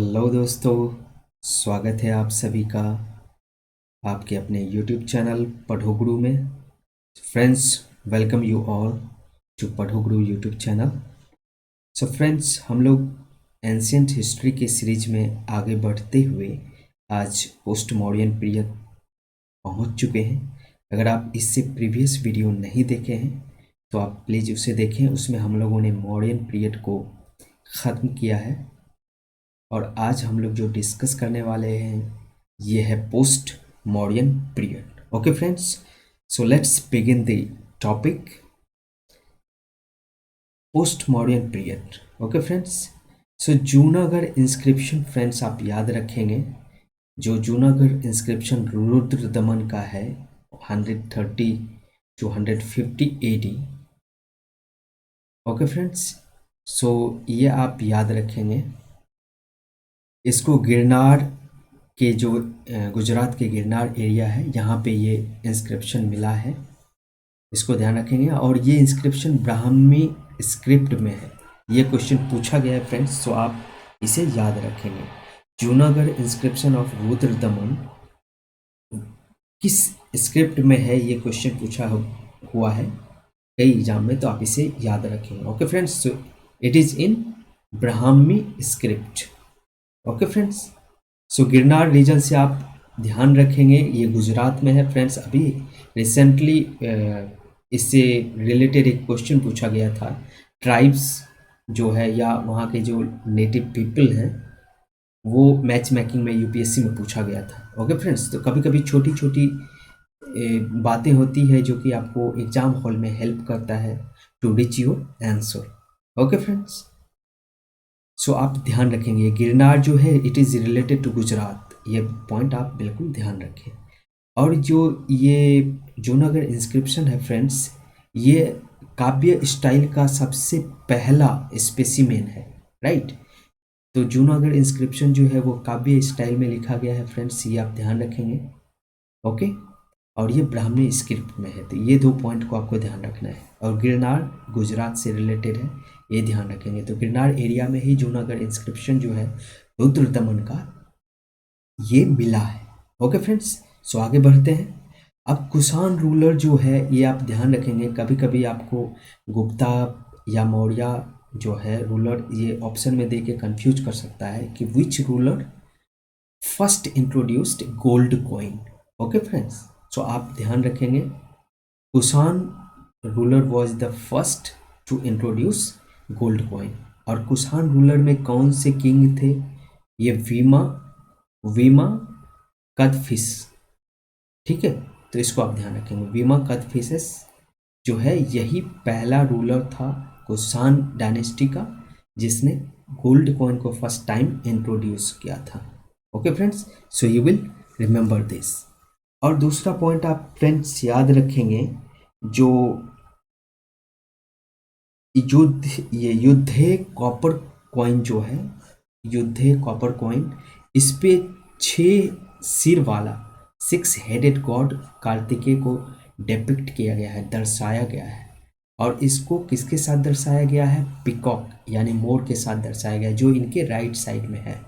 Hello दोस्तों, स्वागत है आप सभी का आपके अपने यूट्यूब चैनल पढ़ो गुरु में। Friends, welcome you all to Padho Guru YouTube channel. So friends, हम लोग एंशियंट हिस्ट्री के सीरीज में आगे बढ़ते हुए आज पोस्ट मॉडर्न पीरियड पहुंच चुके हैं। अगर आप इससे प्रीवियस वीडियो नहीं देखे हैं तो आप प्लीज़ उसे देखें। उसमें हम लोगों ने मॉडर्न पीरियड को ख़त्म किया है और आज हम लोग जो डिस्कस करने वाले हैं ये है post modern period. Okay friends, so let's begin the topic post modern period. Okay friends, so Junagadh inscription friends आप याद रखेंगे, जो जूनागढ़ इंस्क्रिप्शन रुद्र दमन का है 130 टू 150 AD। ओके फ्रेंड्स, सो ये आप याद रखेंगे। इसको गिरनार के जो गुजरात के गिरनार एरिया है यहाँ पे ये इंस्क्रिप्शन मिला है, इसको ध्यान रखेंगे। और ये इंस्क्रिप्शन ब्राह्मी स्क्रिप्ट में है। ये क्वेश्चन पूछा गया है फ्रेंड्स, सो आप इसे याद रखेंगे। जूनागढ़ इंस्क्रिप्शन ऑफ रुद्र दमन किस स्क्रिप्ट में है, ये क्वेश्चन पूछा हुआ है कई एग्जाम में, तो आप इसे याद रखेंगे। Okay friends, so it is in Brahmi script. Okay friends, so Girnar region से आप ध्यान रखेंगे, ये गुजरात में है फ्रेंड्स। अभी रिसेंटली इससे रिलेटेड एक क्वेश्चन पूछा गया था। ट्राइब्स जो है या वहाँ के जो नेटिव पीपल हैं वो मैच मेकिंग में यूपीएससी में पूछा गया था। ओके फ्रेंड्स, तो कभी कभी छोटी छोटी बातें होती है जो कि आपको एग्जाम हॉल में हेल्प करता है to reach your answer. Okay friends, so आप ध्यान रखेंगे गिरनार जो है it is related to Gujarat, ये पॉइंट आप बिल्कुल ध्यान रखें। और जो ये जूनागढ़ इंस्क्रिप्शन है फ्रेंड्स, ये काव्य स्टाइल का सबसे पहला स्पेसिमेन है, राइट। तो जूनागढ़ इंस्क्रिप्शन जो है वो काव्य स्टाइल में लिखा गया है फ्रेंड्स, ये आप ध्यान रखेंगे। ओके, और ये ब्राह्मी स्क्रिप्ट में है, तो ये दो पॉइंट को आपको ध्यान रखना है। और गिरनार गुजरात से रिलेटेड है, ये ध्यान रखेंगे। तो गिरनार एरिया में ही जूनागढ़ इंस्क्रिप्शन जो है रुद्र दमन का ये मिला है। ओके फ्रेंड्स, सो आगे बढ़ते हैं। अब कुषाण रूलर जो है ये आप ध्यान रखेंगे, कभी कभी आपको गुप्ता या मौर्य जो है रूलर ये ऑप्शन में दे के कन्फ्यूज कर सकता है कि which ruler first introduced gold coin. Okay friends, so आप ध्यान रखेंगे Kushan ruler was the first to introduce gold coin. और कुषाण रूलर में कौन से किंग थे, ये वीमा कदफिस, ठीक है। तो इसको आप ध्यान रखेंगे, वीमा कदफिसेस जो है यही पहला रूलर था कुषाण डायनेस्टी का जिसने गोल्ड कॉइन को फर्स्ट टाइम इंट्रोड्यूस किया था। Okay friends, so you will remember this. और दूसरा पॉइंट आप फ्रेंड्स याद रखेंगे, जो युद्धे कॉपर कॉइन जो है, युद्धे कॉपर कॉइन, इस पे 6 सिर वाला 6 हेडेड गॉड कार्तिकेय को डिपिक्ट किया गया है, दर्शाया गया है। और इसको किसके साथ दर्शाया गया है, पिकॉक यानी मोर के साथ दर्शाया गया है, जो इनके राइट साइड में है।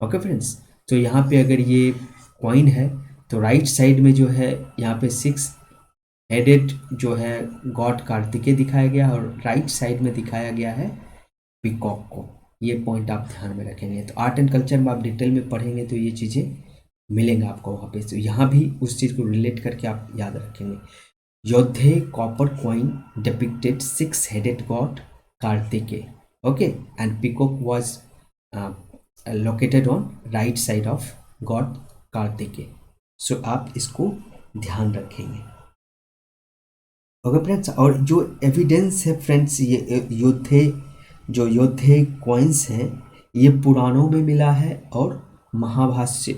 ओके फ्रेंड्स, तो यहाँ पे अगर ये कॉइन है तो राइट साइड में जो है यहाँ पे 6 हेडेड जो है गॉड कार्तिकेय दिखाया गया और राइट साइड में दिखाया गया है पिकॉक को। ये पॉइंट आप ध्यान में रखेंगे। तो आर्ट एंड कल्चर में आप डिटेल में पढ़ेंगे तो ये चीज़ें मिलेंगे आपको वहाँ पे। तो यहाँ भी उस चीज़ को रिलेट करके आप याद रखेंगे। Yaudheya copper coin depicted 6 headed god Kartikeya, okay, and peacock was located on right side of god Kartikeya. So आप इसको ध्यान रखेंगे। ओके फ्रेंड्स, और जो एविडेंस है फ्रेंड्स, ये योद्धे कॉइन्स हैं ये पुराणों में मिला है और महाभाष्य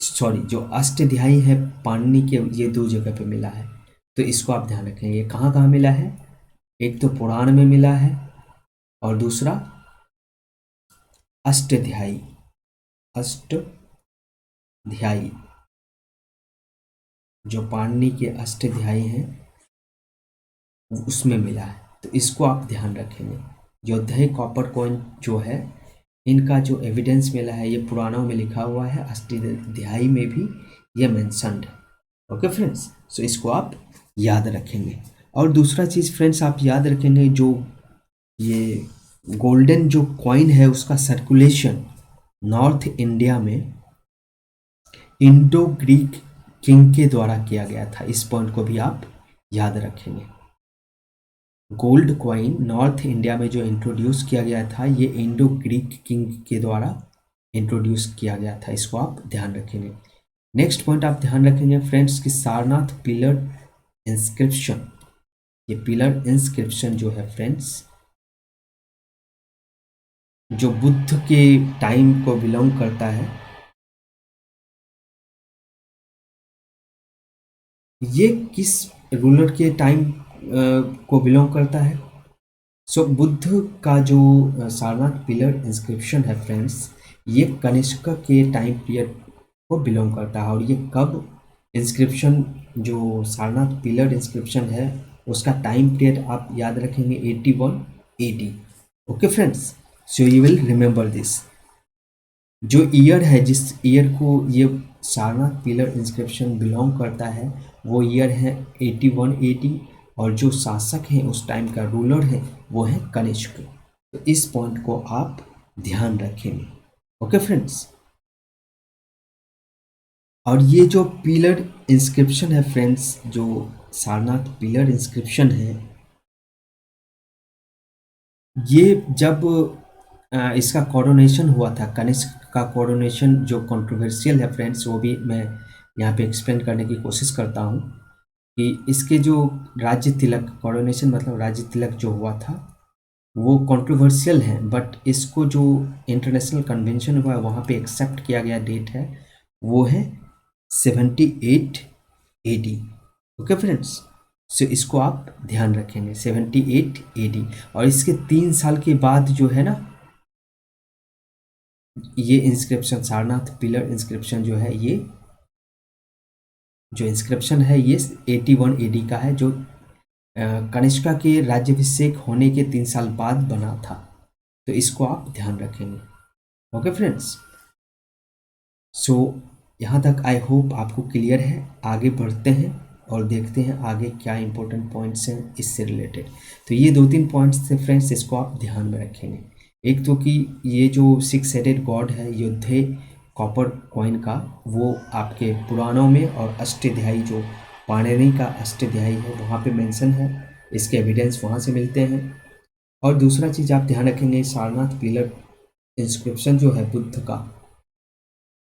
जो अष्टाध्यायी है पाणिनि के, ये 2 जगह पे मिला है। तो इसको आप ध्यान रखेंगे, ये कहाँ कहाँ मिला है, एक तो पुराण में मिला है और दूसरा अष्टाध्यायी जो पाणिनि के अष्टाध्यायी हैं उसमें मिला है। तो इसको आप ध्यान रखेंगे। योद्धे कॉपर कॉइन जो है इनका जो एविडेंस मिला है ये पुराणों में लिखा हुआ है, अष्टाध्यायी में भी ये मेंशन्ड है। ओके फ्रेंड्स, सो इसको आप याद रखेंगे। और दूसरा चीज़ फ्रेंड्स आप याद रखेंगे, जो ये गोल्डन जो कॉइन है उसका सर्कुलेशन नॉर्थ इंडिया में इंडो ग्रीक किंग के द्वारा किया गया था। इस पॉइंट को भी आप याद रखेंगे। गोल्ड कॉइन नॉर्थ इंडिया में जो इंट्रोड्यूस किया गया था ये इंडो ग्रीक किंग के द्वारा इंट्रोड्यूस किया गया था। इसको आप ध्यान रखेंगे। नेक्स्ट पॉइंट आप ध्यान रखेंगे फ्रेंड्स कि सारनाथ पिलर इंस्क्रिप्शन, ये पिलर इंस्क्रिप्शन जो है फ्रेंड्स, जो बुद्ध के टाइम को बिलोंग करता है, ये किस रूलर के टाइम को बिलोंग करता है? सो बुद्ध का जो सारनाथ पिलर इंस्क्रिप्शन है फ्रेंड्स, ये कनिष्क के टाइम पीरियड को बिलोंग करता है। और ये कब इंस्क्रिप्शन, जो सारनाथ पिलर इंस्क्रिप्शन है उसका टाइम पीरियड आप याद रखेंगे 81 AD। Okay friends, so you will remember this. जो ईयर है, जिस ईयर को ये सारनाथ पिलर इंस्क्रिप्शन बिलोंग करता है वो ईयर है 81 AD। और जो शासक हैं उस टाइम का रूलर है वो है कनिष्क। तो इस पॉइंट को आप ध्यान रखेंगे। ओके फ्रेंड्स, और ये जो पिलर इंस्क्रिप्शन है फ्रेंड्स, जो सारनाथ पिलर इंस्क्रिप्शन है, ये जब इसका कोरोनेशन हुआ था, कनिष्क का कोरोनेशन जो कंट्रोवर्शियल है फ्रेंड्स, वो भी मैं यहाँ पे एक्सप्लेन करने की कोशिश करता हूँ कि इसके जो राज्य तिलक, कोरोनेशन मतलब राज्य तिलक जो हुआ था वो कंट्रोवर्शियल है, बट इसको जो इंटरनेशनल कन्वेंशन हुआ है वहाँ पे एक्सेप्ट किया गया डेट है वो है 78 AD। ओके फ्रेंड्स, सो इसको आप ध्यान रखेंगे 78 AD। और इसके 3 साल के बाद जो है ना, ये इंस्क्रिप्शन सारनाथ पिलर इंस्क्रिप्शन जो है, ये जो इंस्क्रिप्शन है ये 81 AD का है, जो कनिष्का के राज्याभिषेक होने के 3 साल बाद बना था। तो इसको आप ध्यान रखेंगे। ओके फ्रेंड्स, सो यहाँ तक आई होप आपको क्लियर है। आगे बढ़ते हैं और देखते हैं आगे क्या इंपॉर्टेंट पॉइंट्स हैं इससे रिलेटेड। तो ये 2-3 पॉइंट्स थे फ्रेंड्स, इसको आप ध्यान में रखेंगे। एक तो कि ये जो 6 हेडेड गॉड है योद्धे कॉपर कॉइन का, वो आपके पुराणों में और अष्टाध्यायी जो पाणिनि का अष्टाध्यायी है वहाँ पे मेंशन है, इसके एविडेंस वहाँ से मिलते हैं। और दूसरा चीज़ आप ध्यान रखेंगे, सारनाथ पिलर इंस्क्रिप्शन जो है बुद्ध का,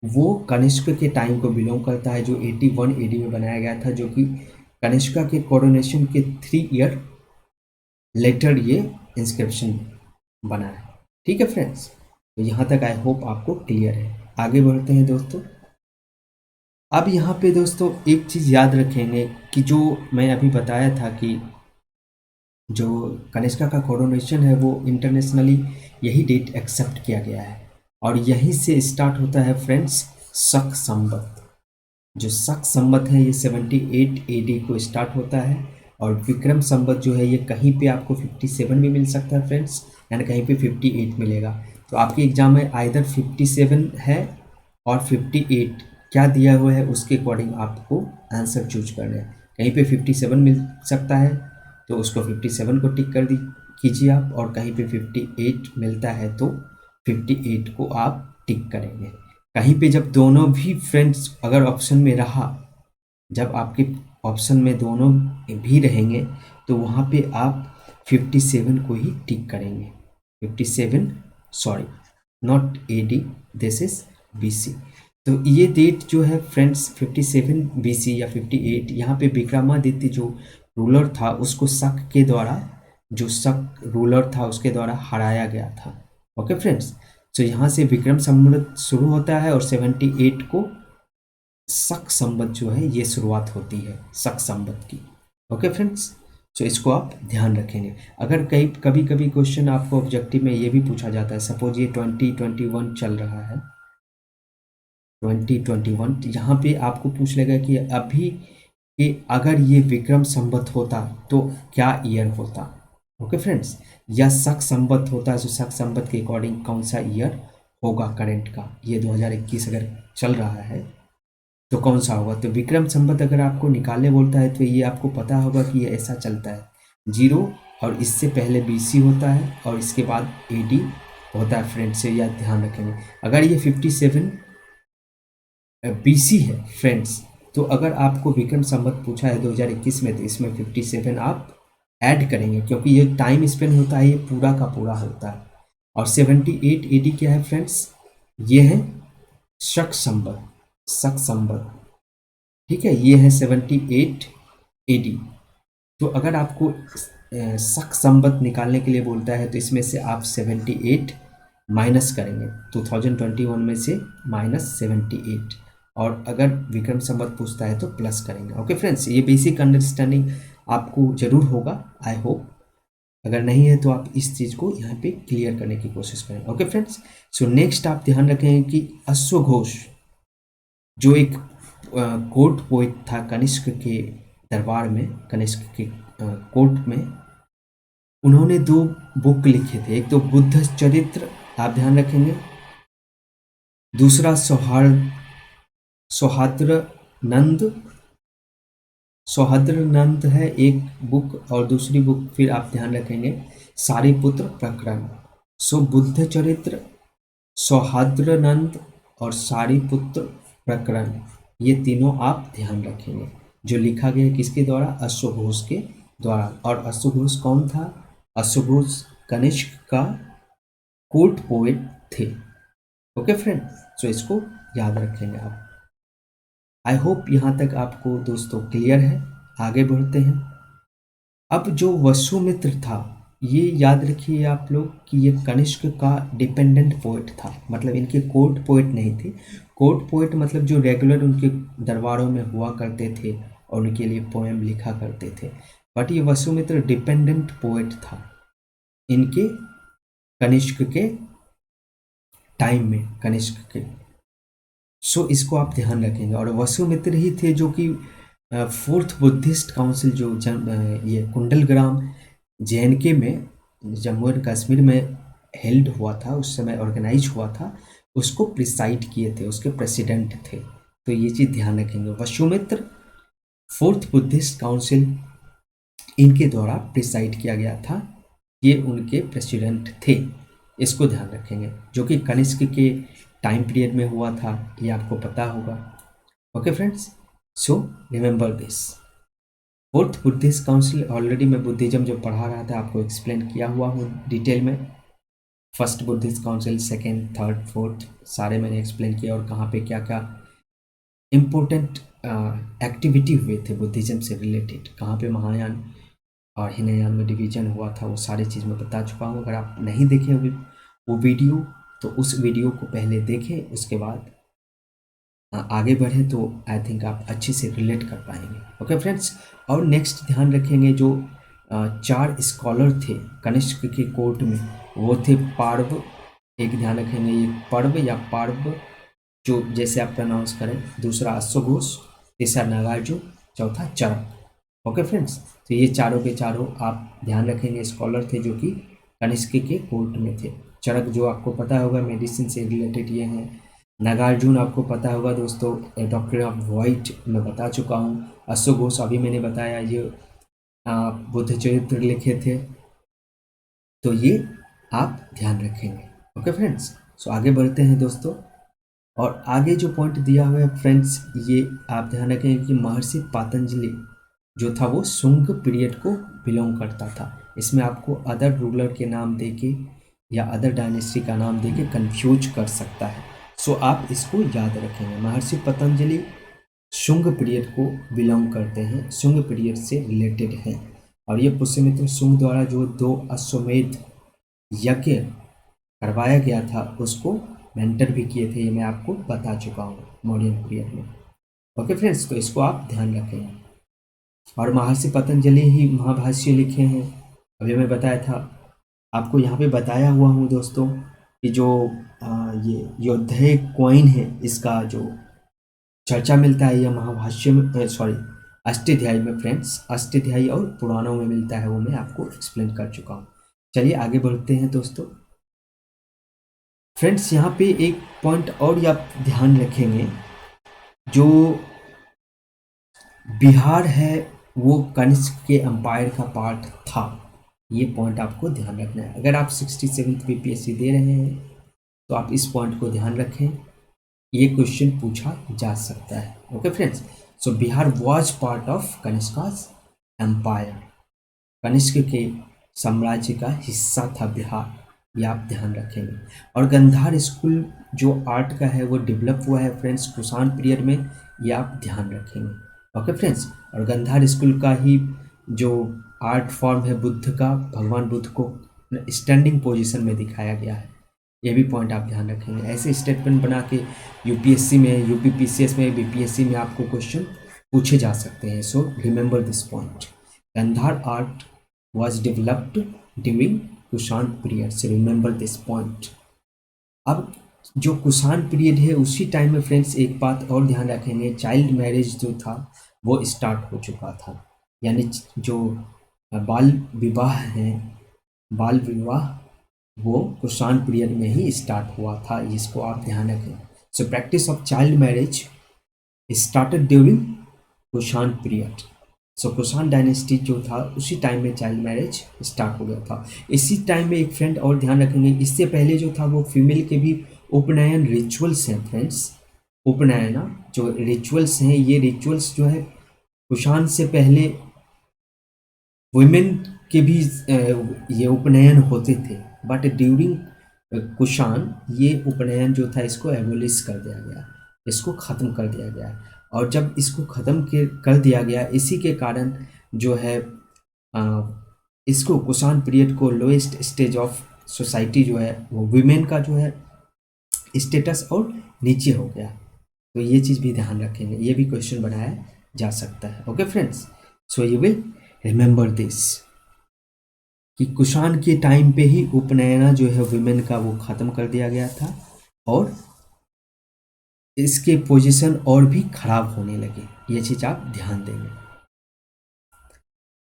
वो कनिष्क के टाइम को बिलोंग करता है, जो 81 AD में बनाया गया था, जो कि कनिष्का के कोरोनेशन के 3 ईयर लेटर ये इंस्क्रिप्शन बना है। ठीक है फ्रेंड्स, तो यहाँ तक आई होप आपको क्लियर है। आगे बढ़ते हैं दोस्तों। अब यहाँ पे दोस्तों एक चीज़ याद रखेंगे कि जो मैं अभी बताया था कि जो कनिष्का का कोरोनेशन है वो इंटरनेशनली यही डेट एक्सेप्ट किया गया है। और यहीं से स्टार्ट होता है फ्रेंड्स शक संवत। जो शक संवत है ये 78 AD को स्टार्ट होता है। और विक्रम संवत जो है ये कहीं पे आपको 57 भी मिल सकता है फ्रेंड्स, यानी कहीं पे 58 मिलेगा। तो आपके एग्जाम में आइदर 57 है और 58 क्या दिया हुआ है उसके अकॉर्डिंग आपको आंसर चूज करना है। कहीं पे 57 मिल सकता है तो उसको 57 को टिक कर दी कीजिए आप, और कहीं पे 58 मिलता है तो 58 को आप टिक करेंगे। कहीं पे जब दोनों भी फ्रेंड्स अगर ऑप्शन में रहा, जब आपके ऑप्शन में दोनों भी रहेंगे तो वहाँ पे आप 57 को ही टिक करेंगे। 57, sorry not AD, this is BC। तो ये डेट जो है फ्रेंड्स 57 BC या 58, यहाँ पे विक्रमादित्य जो रूलर था उसको शक के द्वारा, जो शक रूलर था उसके द्वारा हराया गया था। ओके फ्रेंड्स, तो यहाँ से विक्रम संवत शुरू होता है और 78 को शक संवत जो है ये शुरुआत होती है शक संवत की। ओके फ्रेंड्स, तो इसको आप ध्यान रखेंगे। अगर कभी कभी क्वेश्चन आपको ऑब्जेक्टिव में ये भी पूछा जाता है, सपोज ये 2021 चल रहा है, 2021, यहाँ पे आपको पूछ लेगा कि अभी कि अगर ये विक्रम संवत होता तो क्या ईयर होता। ओके फ्रेंड्स, या शक संवत होता है, तो शक संवत के अकॉर्डिंग कौन सा ईयर होगा करंट का, ये 2021 अगर चल रहा है तो कौन सा होगा। तो विक्रम संवत अगर आपको निकालने बोलता है तो ये आपको पता होगा कि ये ऐसा चलता है, जीरो और इससे पहले बीसी होता है और इसके बाद एडी होता है फ्रेंड्स, से यह ध्यान रखेंगे। अगर ये 57 बीसी है फ्रेंड्स, तो अगर आपको विक्रम संवत पूछा है 2021 में, तो इसमें 57 आप ऐड करेंगे, क्योंकि ये टाइम स्पेन होता है, ये पूरा का पूरा होता है। और 78 एडी क्या है फ्रेंड्स, ये है शक संवत, शक संवत, ठीक है, ये है 78 एडी। तो अगर आपको शक संवत निकालने के लिए बोलता है तो इसमें से आप 78 माइनस करेंगे, 2021 में से -78, और अगर विक्रम संवत पूछता है तो प्लस करेंगे। ओके फ्रेंड्स, ये बेसिक अंडरस्टैंडिंग आपको जरूर होगा, आई होप। अगर नहीं है तो आप इस चीज़ को यहाँ पे क्लियर करने की कोशिश करें। ओके फ्रेंड्स, सो नेक्स्ट आप ध्यान रखें कि अश्वघोष जो एक कोर्ट पोइट था कनिष्क के दरबार में, कनिष्क के कोर्ट में, उन्होंने 2 बुक लिखे थे। एक तो बुद्ध चरित्र, आप ध्यान रखेंगे, दूसरा सौहार्द्रनंद, सौहार्द्रनंद है एक बुक, और दूसरी बुक फिर आप ध्यान रखेंगे सारिपुत्र प्रकरण। सो बुद्ध चरित्र, सौहार्द्रनंद और सारिपुत्र प्रकरण, ये तीनों आप ध्यान रखेंगे, जो लिखा गया किसके द्वारा, अश्वघोष के द्वारा। और अश्वघोष कौन था, अश्वघोष कनिष्क का कोर्ट पोएट थे। ओके फ्रेंड, सो इसको याद रखेंगे आप। आई होप यहाँ तक आपको दोस्तों क्लियर है। आगे बढ़ते हैं। अब जो वसुमित्र था, ये याद रखिए आप लोग कि ये कनिष्क का डिपेंडेंट पोएट था, मतलब इनके कोर्ट पोएट नहीं थे। कोर्ट पोएट मतलब जो रेगुलर उनके दरबारों में हुआ करते थे और उनके लिए पोएम लिखा करते थे, बट ये वसुमित्र डिपेंडेंट पोएट था इनके कनिष्क के टाइम में, कनिष्क के। सो इसको आप ध्यान रखेंगे। और वसुमित्र ही थे जो कि 4th बुद्धिस्ट काउंसिल जो ये कुंडलग्राम JNK में, जम्मू एंड कश्मीर में हेल्ड हुआ था, उस समय ऑर्गेनाइज हुआ था, उसको प्रिसाइड किए थे, उसके प्रेसिडेंट थे। तो ये चीज़ ध्यान रखेंगे, वसुमित्र 4th बुद्धिस्ट काउंसिल इनके द्वारा प्रिसाइड किया गया था, ये उनके प्रेसिडेंट थे, इसको ध्यान रखेंगे, जो कि कनिष्क के टाइम पीरियड में हुआ था, ये आपको पता होगा। Okay friends, so remember this. 4th Buddhist council, already मैं बुद्धिज्म जो पढ़ा रहा था आपको एक्सप्लेन किया हुआ हूँ डिटेल में। 1st Buddhist council, 2nd, 3rd, 4th सारे मैंने एक्सप्लेन किया, और कहाँ पे क्या क्या इम्पोर्टेंट एक्टिविटी हुए थे बुद्धिज्म से रिलेटेड, कहाँ पे महायान और हीनयान में डिवीजन हुआ था, वो सारी चीज़ मैं बता चुका हूँ। अगर आप नहीं देखे वो वीडियो, तो उस वीडियो को पहले देखें, उसके बाद आगे बढ़ें, तो आई थिंक आप अच्छे से रिलेट कर पाएंगे। ओके फ्रेंड्स, और नेक्स्ट ध्यान रखेंगे जो 4 स्कॉलर थे कनिष्क के कोर्ट में, वो थे पार्व, एक ध्यान रखेंगे ये पर्व या पार्व, जो जैसे आप प्रोनाउंस करें, दूसरा अश्वघोष, तीसरा नागार्जुन, चौथा चरक। ओके फ्रेंड्स, तो ये चारों के चारों आप ध्यान रखेंगे स्कॉलर थे जो कि कनिष्क के कोर्ट में थे। चरक जो आपको पता होगा मेडिसिन से रिलेटेड ये हैं। नागार्जुन आपको पता होगा दोस्तों, डॉक्टर ऑफ वाइट मैं बता चुका हूँ। अश्वघोष अभी मैंने बताया, ये बुद्ध चरित्र लिखे थे, तो ये आप ध्यान रखेंगे। ओके फ्रेंड्स, सो आगे बढ़ते हैं दोस्तों। और आगे जो पॉइंट दिया हुआ है फ्रेंड्स, ये आप ध्यान रखेंगे कि महर्षि पातंजलि जो था वो शुंग पीरियड को बिलोंग करता था। इसमें आपको अदर रूलर के नाम देके या अदर डायनेस्टी का नाम देके कंफ्यूज कर सकता है, सो आप इसको याद रखेंगे। महर्षि पतंजलि शुंग पीरियड को बिलोंग करते हैं, शुंग पीरियड से रिलेटेड हैं। और ये पुष्यमित्र शुंग द्वारा जो 2 अश्वमेध यज्ञ करवाया गया था उसको मेंटर भी किए थे, ये मैं आपको बता चुका हूँ मौर्यन पीरियड में। ओके फ्रेंड्स, तो इसको आप ध्यान रखें। और महर्षि पतंजलि ही महाभाष्य लिखे हैं, अभी मैं बताया था आपको, यहाँ पे बताया हुआ हूँ दोस्तों कि जो ये योद्धेय कॉइन है, इसका जो चर्चा मिलता है यह महाभाष्य में, सॉरी अष्टाध्यायी में फ्रेंड्स, अष्टाध्यायी और पुराणों में मिलता है, वो मैं आपको एक्सप्लेन कर चुका हूँ। चलिए आगे बढ़ते हैं दोस्तों। फ्रेंड्स यहाँ पे एक पॉइंट और आप ध्यान रखेंगे, जो बिहार है वो कनिष्क के एम्पायर का पार्ट था। ये पॉइंट आपको ध्यान रखना है। अगर आप 67th बीपीएससी दे रहे हैं तो आप इस पॉइंट को ध्यान रखें, ये क्वेश्चन पूछा जा सकता है। Okay friends, so Bihar was part of Kanishka's empire, Kanishka के साम्राज्य का हिस्सा था बिहार, ये आप ध्यान रखेंगे। और गंधार स्कूल जो आर्ट का है वो डेवलप हुआ है फ्रेंड्स कुषाण पीरियड में, ये आप ध्यान रखेंगे। ओके फ्रेंड्स, और गंधार स्कूल का ही जो आर्ट फॉर्म है बुद्ध का, भगवान बुद्ध को स्टैंडिंग पोजीशन में दिखाया गया है, ये भी पॉइंट आप ध्यान रखेंगे। ऐसे स्टेटमेंट बना के यूपीएससी में, यूपीपीसीएस में, बीपीएससी में आपको क्वेश्चन पूछे जा सकते हैं। So remember this point, Gandhara art was developed during Kushan period, so remember this point. अब जो कुषाण पीरियड है उसी टाइम में फ्रेंड्स एक बात और ध्यान रखेंगे, चाइल्ड मैरिज जो था वो स्टार्ट हो चुका था, यानी जो बाल विवाह है, बाल विवाह वो कुषाण पीरियड में ही स्टार्ट हुआ था, इसको आप ध्यान रखें। So practice of child marriage started during Kushan period. So Kushan dynasty जो था उसी टाइम में चाइल्ड मैरिज स्टार्ट हो गया था। इसी टाइम में एक फ्रेंड और ध्यान रखेंगे, इससे पहले जो था वो फीमेल के भी उपनयन रिचुअल्स हैं फ्रेंड्स, उपनयना जो रिचुअल्स हैं, ये रिचुअल्स जो है कुषाण से पहले वुमेन के भी ये उपनयन होते थे, बट ड्यूरिंग कुषाण ये उपनयन जो था इसको एबोलिश कर दिया गया, इसको ख़त्म कर दिया गया। और जब इसको ख़त्म कर दिया गया, इसी के कारण जो है इसको कुषाण पीरियड को लोएस्ट स्टेज ऑफ सोसाइटी जो है वो वीमेन का जो है स्टेटस और नीचे हो गया। तो ये चीज़ भी ध्यान रखेंगे, ये भी क्वेश्चन बनाया जा सकता है। Okay friends, so you will remember this कि कुषाण के टाइम पे ही उपनयना जो है वीमेन का वो ख़त्म कर दिया गया था और इसके पोजीशन और भी खराब होने लगे, ये चीज़ आप ध्यान देंगे।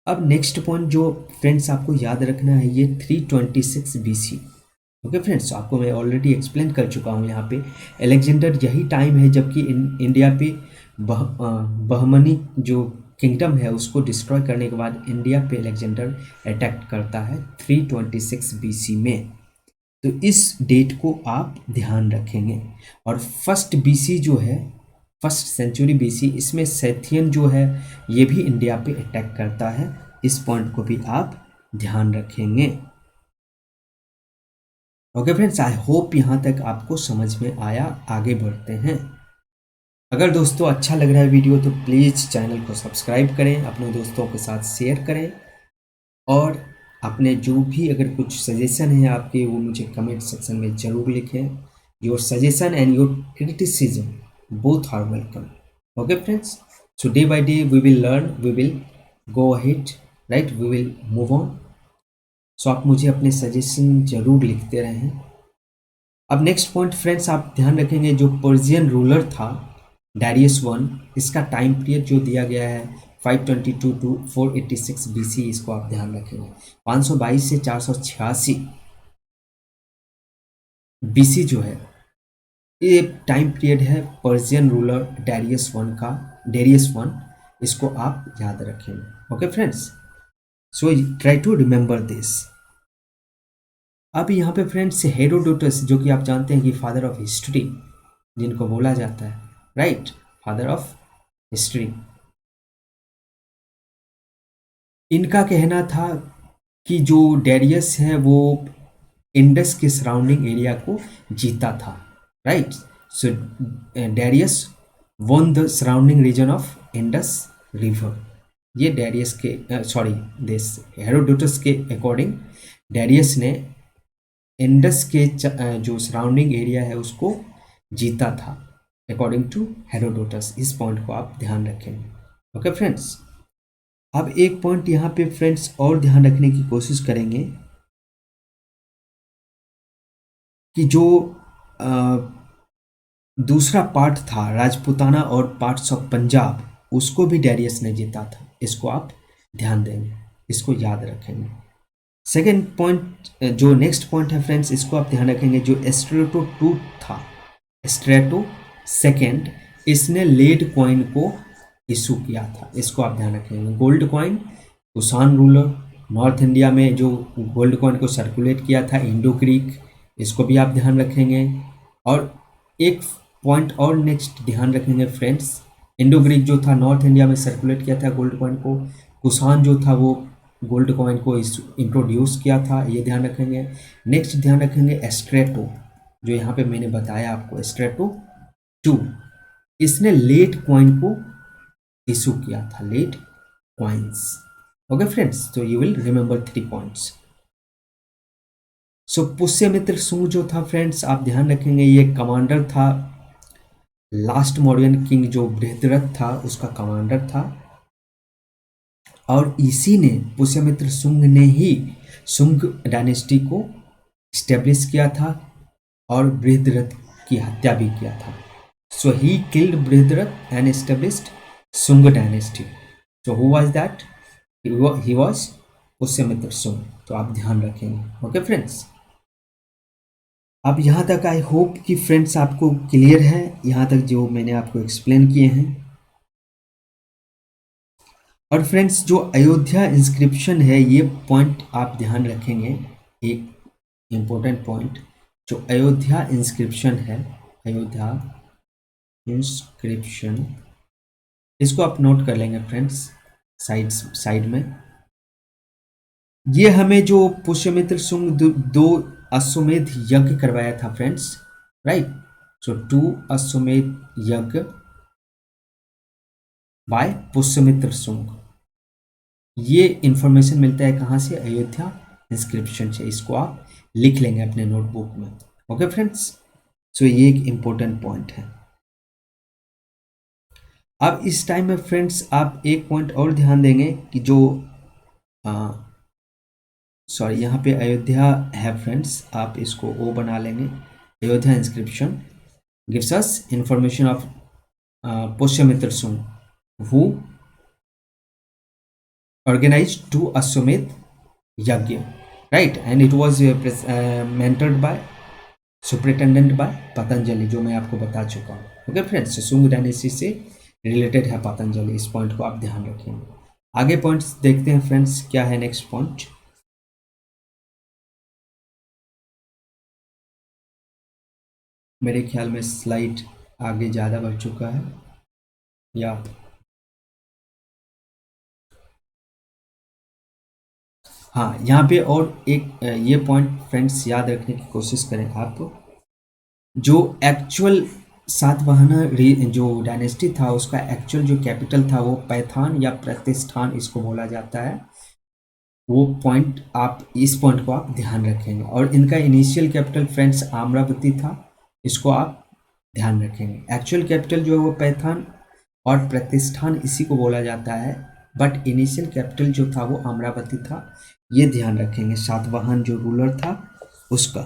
अब नेक्स्ट पॉइंट जो फ्रेंड्स आपको याद रखना है, ये 326 BC। ओके फ्रेंड्स, आपको मैं ऑलरेडी एक्सप्लेन कर चुका हूँ यहाँ पे। अलेक्जेंडर यही टाइम है जबकि इंडिया पे बहमनी जो किंगडम है उसको डिस्ट्रॉय करने के बाद इंडिया पे अलेक्जेंडर अटैक करता है 326 BC में। तो इस डेट को आप ध्यान रखेंगे। और फर्स्ट BC जो है, फर्स्ट सेंचुरी BC, इसमें सेथियन जो है ये भी इंडिया पे अटैक करता है, इस पॉइंट को भी आप ध्यान रखेंगे। ओके फ्रेंड्स, आई होप यहाँ तक आपको समझ में आया। आगे बढ़ते हैं। अगर दोस्तों अच्छा लग रहा है वीडियो तो प्लीज़ चैनल को सब्सक्राइब करें, अपने दोस्तों के साथ शेयर करें, और अपने जो भी अगर कुछ सजेशन है आपके वो मुझे कमेंट सेक्शन में ज़रूर लिखें। Your suggestion and your criticism both are welcome. Okay friends, so day by day we will learn, we will go ahead, right, we will move on. So आप मुझे अपने सजेशन ज़रूर लिखते रहें। अब नेक्स्ट पॉइंट फ्रेंड्स आप ध्यान रखेंगे, जो पर्शियन रूलर था डारियस वन, इसका टाइम पीरियड जो दिया गया है 522 टू 486 BC, इसको आप ध्यान रखेंगे। 522 से 486 BC जो है ये टाइम पीरियड है पर्शियन रूलर डारियस वन का, डेरियस वन, इसको आप याद रखेंगे। Okay friends, so try to remember this. अब यहाँ पे फ्रेंड्स हेरोडोटस, जो कि आप जानते हैं कि फादर ऑफ हिस्ट्री जिनको बोला जाता है, राइट, फादर ऑफ हिस्ट्री, इनका कहना था कि जो डेरियस है वो इंडस के सराउंडिंग एरिया को जीता था, right. So Darius one the surrounding reason of Indus river. ये डेरियस के सॉरी दिस हेरोडोटस के अकॉर्डिंग डेरियस ने इंडस के जो सराउंडिंग एरिया है उसको जीता था, अकॉर्डिंग टू हेरोडोटस। इस पॉइंट को आप ध्यान रखेंगे। ओके फ्रेंड्स, अब एक पॉइंट यहाँ पे फ्रेंड्स और ध्यान रखने की कोशिश करेंगे कि जो दूसरा पार्ट था राजपूताना और पार्ट्स ऑफ पंजाब, उसको भी डैरियस ने जीता था। इसको आप ध्यान देंगे, इसको याद रखेंगे। सेकेंड पॉइंट, जो नेक्स्ट पॉइंट है फ्रेंड्स, इसको आप ध्यान रखेंगे। जो स्ट्रेटो टू था, स्ट्रेटो सेकेंड, इसने लेड कॉइन को इशू किया था। इसको आप ध्यान रखेंगे। Gold coin, Kushan ruler, north India में जो गोल्ड कॉइन को सर्कुलेट किया था, इंडो ग्रीक, इसको भी आप ध्यान रखेंगे। और एक पॉइंट और नेक्स्ट ध्यान रखेंगे फ्रेंड्स, इंडो ग्रीक जो था नॉर्थ इंडिया में सर्कुलेट किया था गोल्ड कॉइन को, कुषाण जो था वो गोल्ड कॉइन को इंट्रोड्यूस किया था, ये ध्यान रखेंगे। नेक्स्ट ध्यान रखेंगे स्ट्रेटो, जो यहाँ पे मैंने बताया आपको, स्ट्रेटो टू, इसने लेट कॉइन को इशू किया था, लेट कॉइन्स। ओके फ्रेंड्स, तो यू विल रिमेंबर 3 पॉइंट्स। सो पुष्यमित्र सुंग जो था फ्रेंड्स, आप ध्यान रखेंगे, ये कमांडर था, लास्ट मौर्यन किंग जो बृहद्रथ था उसका कमांडर था। और इसी ने, पुष्यमित्र सुंग ने ही सुंग डायनेस्टी को स्टेब्लिश किया था और बृहद्रथ की हत्या भी किया था। So he killed Brihadratha and established Sunga dynasty. So who was that? He was Pushyamitra Sunga. तो आप ध्यान रखेंगे। ओके फ्रेंड्स, अब यहाँ तक आई होप कि फ्रेंड्स आपको क्लियर है, यहाँ तक जो मैंने आपको एक्सप्लेन किए हैं। और फ्रेंड्स, जो अयोध्या इंस्क्रिप्शन है, ये पॉइंट आप ध्यान रखेंगे, एक इम्पोर्टेंट पॉइंट। जो अयोध्या इंस्क्रिप्शन है, अयोध्या इंस्क्रिप्शन, इसको आप नोट कर लेंगे फ्रेंड्स साइड में। ये हमें जो पुष्यमित्र सुंग दो अश्वमेध यज्ञ करवाया था फ्रेंड्स, राइट। सो 2 अश्वमेध यज्ञ बाय पुष्यमित्र सुंग, ये इंफॉर्मेशन मिलता है कहाँ से? अयोध्या इंस्क्रिप्शन से। इसको आप लिख लेंगे अपने नोटबुक में। ओके फ्रेंड्स, सो ये एक इम्पोर्टेंट पॉइंट है। अब इस टाइम में फ्रेंड्स आप एक पॉइंट और ध्यान देंगे कि जो सॉरी, यहाँ पे अयोध्या है फ्रेंड्स, आप इसको ओ बना लेंगे। Ayodhya inscription gives us information of Pushyamitra सुंग who organized 2 Ashwamedh Yagya, right? And it was mentored by, superintendent by Patanjali, जो मैं आपको बता चुका हूँ। ओके फ्रेंड्स, सुंग डायनेस्टी से रिलेटेड है पतंजलि, इस पॉइंट को आप ध्यान रखेंगे। आगे पॉइंट्स देखते हैं फ्रेंड्स, क्या है नेक्स्ट पॉइंट। मेरे ख्याल में स्लाइड आगे ज़्यादा बढ़ चुका है, या हाँ, यहाँ पे और एक ये पॉइंट फ्रेंड्स याद रखने की कोशिश करें आप। जो एक्चुअल सातवाहना जो डायनेस्टी था, उसका एक्चुअल जो कैपिटल था वो पैथान या प्रतिष्ठान इसको बोला जाता है। वो पॉइंट आप, इस पॉइंट को आप ध्यान रखेंगे। और इनका इनिशियल कैपिटल फ्रेंड्स आम्रावती था, इसको आप ध्यान रखेंगे। एक्चुअल कैपिटल जो है वो पैथान और प्रतिष्ठान इसी को बोला जाता है, बट इनिशियल कैपिटल जो था वो अमरावती था, ये ध्यान रखेंगे। सातवाहन जो रूलर था उसका,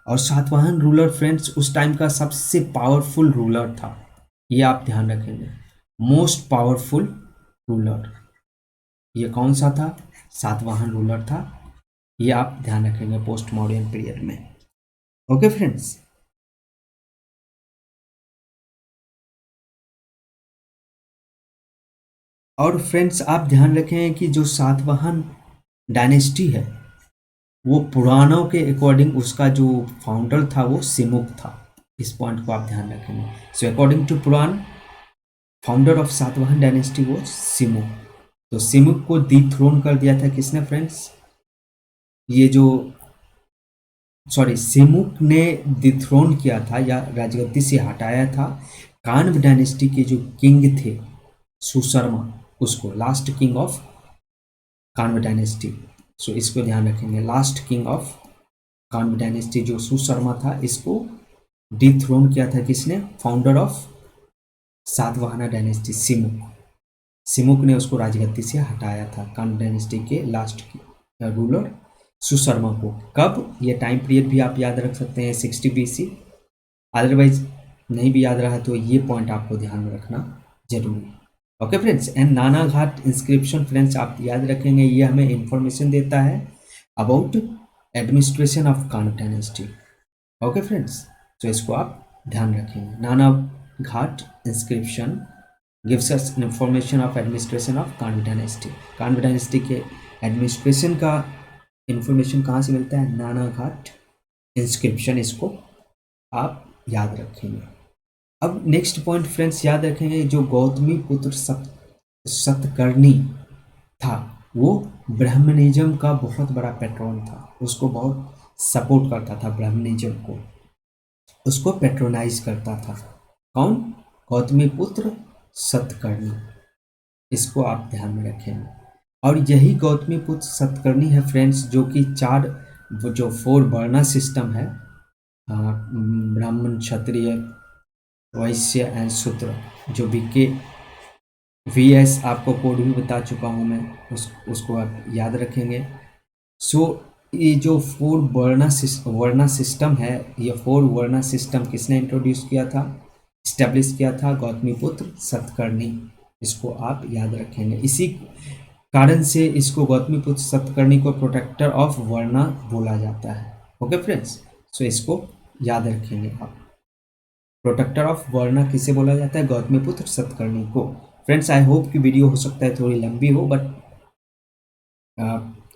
और सातवाहन रूलर फ्रेंड्स उस टाइम का सबसे पावरफुल रूलर था, ये आप ध्यान रखेंगे। मोस्ट पावरफुल रूलर ये कौन सा था? सातवाहन रूलर था, ये आप ध्यान रखेंगे पोस्ट मॉडर्न पीरियड में। ओके फ्रेंड्स, और फ्रेंड्स आप ध्यान रखें कि जो सातवाहन डायनेस्टी है वो पुराणों के अकॉर्डिंग उसका जो फाउंडर था वो सिमुक था। इस पॉइंट को आप ध्यान रखेंगे। So according to Purana, founder of Satavahana dynasty वो सिमुक। तो सिमुक को डिथ्रोन कर दिया था किसने फ्रेंड्स? ये जो सिमुक ने डिथ्रोन किया था या राजगद्दी से हटाया था कान्व डायनेस्टी के जो किंग थे सुशर्मा, उसको, last king of Kanva dynasty. So इसको ध्यान रखेंगे, last king of Kanva dynasty जो सुशर्मा था, इसको डिथ्रोन किया था किसने? Founder of Satavahana dynasty Simuka. Simuka ने उसको राजगद्दी से हटाया था, कान्व डायनेस्टी के लास्ट रूलर सुशर्मा को। कब? ये टाइम पीरियड भी आप याद रख सकते हैं, 60 BC। अदरवाइज नहीं भी याद रहा तो ये पॉइंट आपको ध्यान में रखना जरूरी है। Okay friends, and Nana Ghat inscription friends आप याद रखेंगे, ये हमें इंफॉर्मेशन देता है about administration of Kang dynasty. Okay friends, तो इसको आप ध्यान रखेंगे। Nana Ghat inscription gives us information of administration of Kang dynasty. Kang dynasty के एडमिनिस्ट्रेशन का इंफॉर्मेशन कहाँ से मिलता है? नाना घाट इंस्क्रिप्शन, इसको आप याद रखेंगे। अब नेक्स्ट पॉइंट फ्रेंड्स याद रखेंगे, जो गौतमी पुत्र सतकर्णी था वो ब्राह्मणिज्म का बहुत बड़ा पैट्रॉन था, उसको बहुत सपोर्ट करता था, ब्राह्मणिज्म को उसको पेट्रोनाइज करता था। कौन? गौतमी पुत्र सतकर्णी, इसको आप ध्यान में रखेंगे। और यही गौतमी पुत्र सतकर्णी है फ्रेंड्स, जो कि जो 4 वर्णा सिस्टम है, ब्राह्मण, क्षत्रिय, वैश्य एंड शूद्र, जो VS आपको कोड भी बता चुका हूँ मैं, उसको आप याद रखेंगे। सो ये जो 4 वर्णा सिस्टम है, ये 4 वर्णा सिस्टम किसने इंट्रोड्यूस किया था, इस्टेब्लिश किया था? गौतमी पुत्र सतकर्णी, इसको आप याद रखेंगे। इसी कारण से इसको गौतमी पुत्र सतकर्णी को प्रोटेक्टर ऑफ वर्णा बोला जाता है। ओके फ्रेंड्स, सो इसको याद रखेंगे आप। प्रोटेक्टर ऑफ वर्णा किसे बोला जाता है? गौतमी पुत्र सतकर्णी को। फ्रेंड्स, आई होप कि वीडियो हो सकता है थोड़ी लंबी हो, बट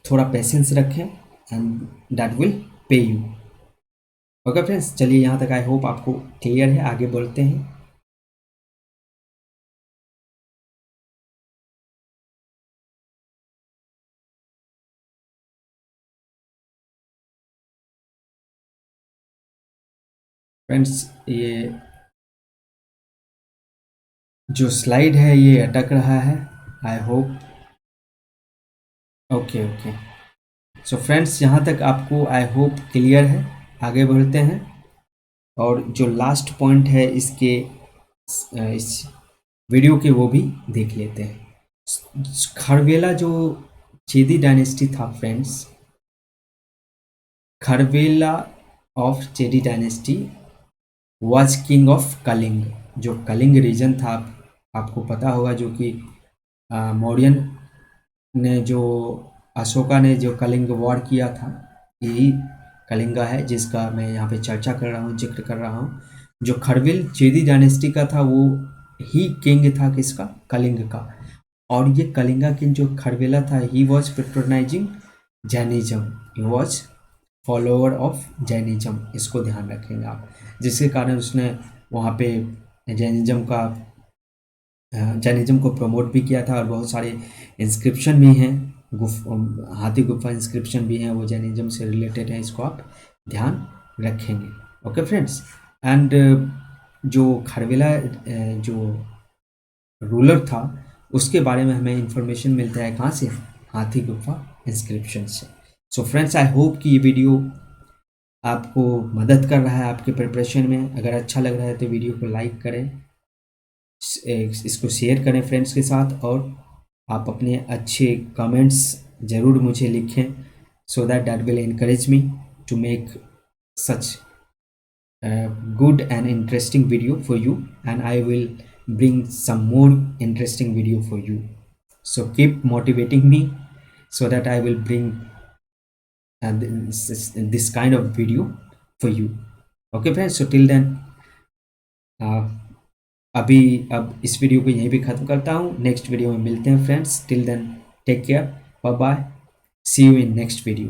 थोड़ा पेशेंस रखें and that will pay you. Okay friends, चलिए यहाँ तक आई होप आपको क्लियर है, आगे बढ़ते हैं। फ्रेंड्स, ये जो स्लाइड है ये अटक रहा है, I hope. Okay okay, so friends यहाँ तक आपको आई होप क्लियर है, आगे बढ़ते हैं। और जो लास्ट पॉइंट है इस वीडियो के, वो भी देख लेते हैं। खरवेला जो चेदी डायनेस्टी था friends, Kharavela of Chedi dynasty was king of Kalinga. जो कलिंग रीजन था, आपको पता होगा, जो कि मौर्यन ने, जो अशोका ने जो कलिंग वॉर किया था, यही कलिंगा है जिसका मैं यहाँ पे चर्चा कर रहा हूँ, जिक्र कर रहा हूँ। जो खरवेल चेदी डायनेस्टी का था, वो ही किंग था किसका? कलिंग का। और ये कलिंगा किंग जो खरवेला था, he was patronising Jainism, he was follower of Jainism, इसको ध्यान रखेंगे आप। जिसके कारण उसने वहाँ पे जैनिज्म को प्रमोट भी किया था, और बहुत सारे इंस्क्रिप्शन भी हैं, हाथी गुफा इंस्क्रिप्शन भी हैं, वो जैनिज्म से रिलेटेड है, इसको आप ध्यान रखेंगे। ओके फ्रेंड्स, एंड जो खरवेला जो रूलर था, उसके बारे में हमें इंफॉर्मेशन मिलता है कहाँ से? हाथी गुफा इंस्क्रिप्शन से। सो फ्रेंड्स, आई होप कि ये वीडियो आपको मदद कर रहा है आपके प्रिपरेशन में। अगर अच्छा लग रहा है तो वीडियो को लाइक करें, इसको शेयर करें फ्रेंड्स के साथ, और आप अपने अच्छे कमेंट्स ज़रूर मुझे लिखें, so that will encourage me to make such good and interesting video for you, and I will bring some more interesting video for you. So keep motivating me so that I will bring this kind of video for you. Okay friends, so till then अब इस video को यहीं पे ख़त्म करता हूँ। Next video में मिलते हैं friends. Till then take care, bye bye, see you in next video.